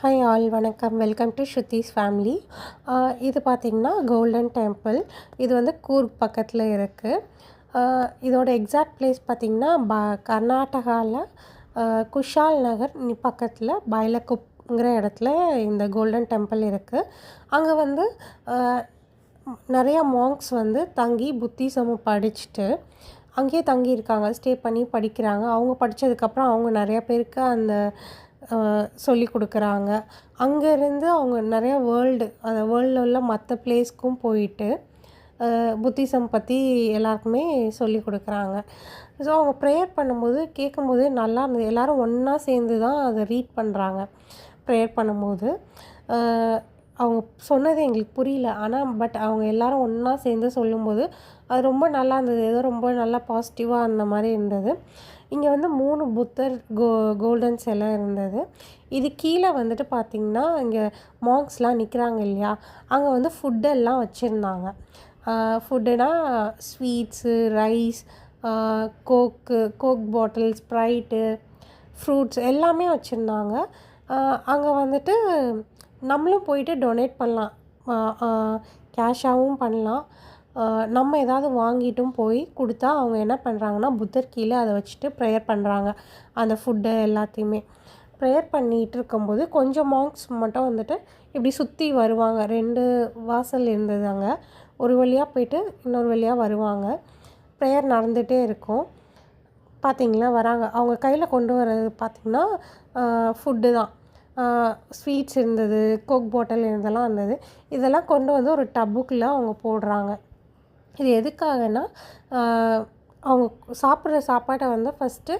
Hi all வணக்கம். Welcome to Shruti's family. இது பார்த்திங்கன்னா கோல்டன் டெம்பிள். இது வந்து கூர்க் பக்கத்தில் இருக்குது. இதோட எக்ஸாக்ட் பிளேஸ் பார்த்திங்கன்னா கர்நாடகாவில் குஷால் நகர் பக்கத்தில் பைலக்குப்ங்கிற இடத்துல இந்த கோல்டன் டெம்பிள் இருக்குது. அங்கே வந்து நிறையா மாங்க்ஸ் வந்து தங்கி புத்திசம் படிச்சுட்டு அங்கேயே தங்கியிருக்காங்க, ஸ்டே பண்ணி படிக்கிறாங்க. அவங்க படித்ததுக்கப்புறம் அவங்க நிறையா பேருக்கு அந்த சொல்லி கொடுக்குறாங்க. அங்கேருந்து அவங்க நிறையா வேர்ல்டில் உள்ள மற்ற பிளேஸ்க்கும் போயிட்டு புத்திசம் பற்றி எல்லாருக்குமே சொல்லி கொடுக்குறாங்க. ஸோ அவங்க ப்ரேயர் பண்ணும்போது கேட்கும்போது நல்லா இருந்தது. எல்லோரும் ஒன்றா சேர்ந்து தான் அதை ரீட் பண்ணுறாங்க. ப்ரேயர் பண்ணும்போது அவங்க சொன்னது எங்களுக்கு புரியல, ஆனால் பட் அவங்க எல்லோரும் ஒன்றா சேர்ந்து சொல்லும்போது அது ரொம்ப நல்லா இருந்தது. ஏதோ ரொம்ப நல்லா பாசிட்டிவாக அந்த மாதிரி இருந்தது. இங்கே வந்து 3 புத்தர் கோல்டன் சிலை இருந்தது. இது கீழே வந்துட்டு பார்த்திங்கன்னா இங்கே மாங்க்ஸ்லாம் நிற்கிறாங்க இல்லையா, அங்கே வந்து ஃபுட்டெல்லாம் வச்சுருந்தாங்க. ஃபுட்டுனா ஸ்வீட்ஸு, ரைஸ், கோக் பாட்டில், ஸ்ப்ரைட்டு, ஃப்ரூட்ஸ் எல்லாமே வச்சுருந்தாங்க. அங்கே வந்துட்டு நம்மளும் போயிட்டு டொனேட் பண்ணலாம், கேஷாகவும் பண்ணலாம். நம்ம ஏதாவது வாங்கிட்டும் போய் கொடுத்தா அவங்க என்ன பண்ணுறாங்கன்னா புத்தர் கீழே அதை வச்சுட்டு ப்ரேயர் பண்ணுறாங்க. அந்த ஃபுட்டு எல்லாத்தையுமே ப்ரேயர் பண்ணிகிட்டு இருக்கும்போது கொஞ்சம் மாங்க்ஸ் மட்டும் வந்துட்டு இப்படி சுற்றி வருவாங்க. 2 வாசல் இருந்தது அங்கே. ஒரு வழியாக போயிட்டு இன்னொரு வழியாக வருவாங்க. ப்ரேயர் நடந்துகிட்டே இருக்கும். பார்த்திங்களா வராங்க. அவங்க கையில் கொண்டு வர்றது பார்த்திங்கன்னா ஃபுட்டு தான். ஸ்வீட்ஸ் இருந்தது, கோக் பாட்டில் இதெல்லாம் இருந்தது. இதெல்லாம் கொண்டு வந்து ஒரு டப்புக்குள்ளே அவங்க போடுறாங்க. இது எதுக்காகனா அவங்க சாப்பிட்ற சாப்பாட்டை வந்து ஃபஸ்ட்டு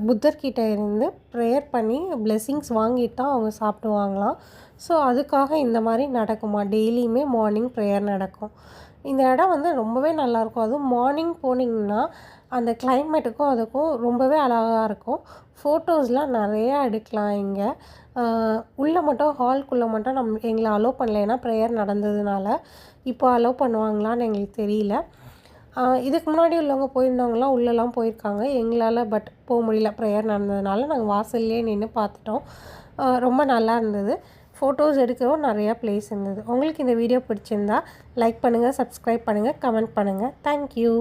புத்தர்கிட்ட இருந்து ப்ரேயர் பண்ணி பிளெஸ்ஸிங்ஸ் வாங்கிட்டு தான் அவங்க சாப்பிடுவாங்களாம். ஸோ அதுக்காக இந்த மாதிரி நடக்குமா, டெய்லியுமே மார்னிங் ப்ரேயர் நடக்கும். இந்த இடம் வந்து ரொம்பவே நல்லாயிருக்கும். அதுவும் மார்னிங் போனீங்கன்னா அந்த கிளைமேட்டுக்கும் அதுக்கும் ரொம்பவே அழகாக இருக்கும். ஃபோட்டோஸ்லாம் நிறையா எடுக்கலாம். இங்கே உள்ளே மட்டும் ஹால்குள்ளே மட்டும் எங்களை அலோவ் பண்ணல, ஏன்னா ப்ரேயர் நடந்ததுனால. இப்போ அலோவ் பண்ணுவாங்களான்னு எங்களுக்கு தெரியல. இதுக்கு முன்னாடி உள்ளவங்க போயிருந்தவங்களாம் உள்ளெல்லாம் போயிருக்காங்க. எங்களால் பட் போக முடியல, ப்ரேயர் நடந்ததுனால. நாங்கள் வாசல்லே நின்று பார்த்துட்டோம். ரொம்ப நல்லா இருந்தது. ஃபோட்டோஸ் எடுக்கிறோம், நிறையா ப்ளேஸ் இருந்தது. உங்களுக்கு இந்த வீடியோ பிடிச்சிருந்தா லைக் பண்ணுங்கள், சப்ஸ்கிரைப் பண்ணுங்கள், கமெண்ட் பண்ணுங்கள். தேங்க்யூ.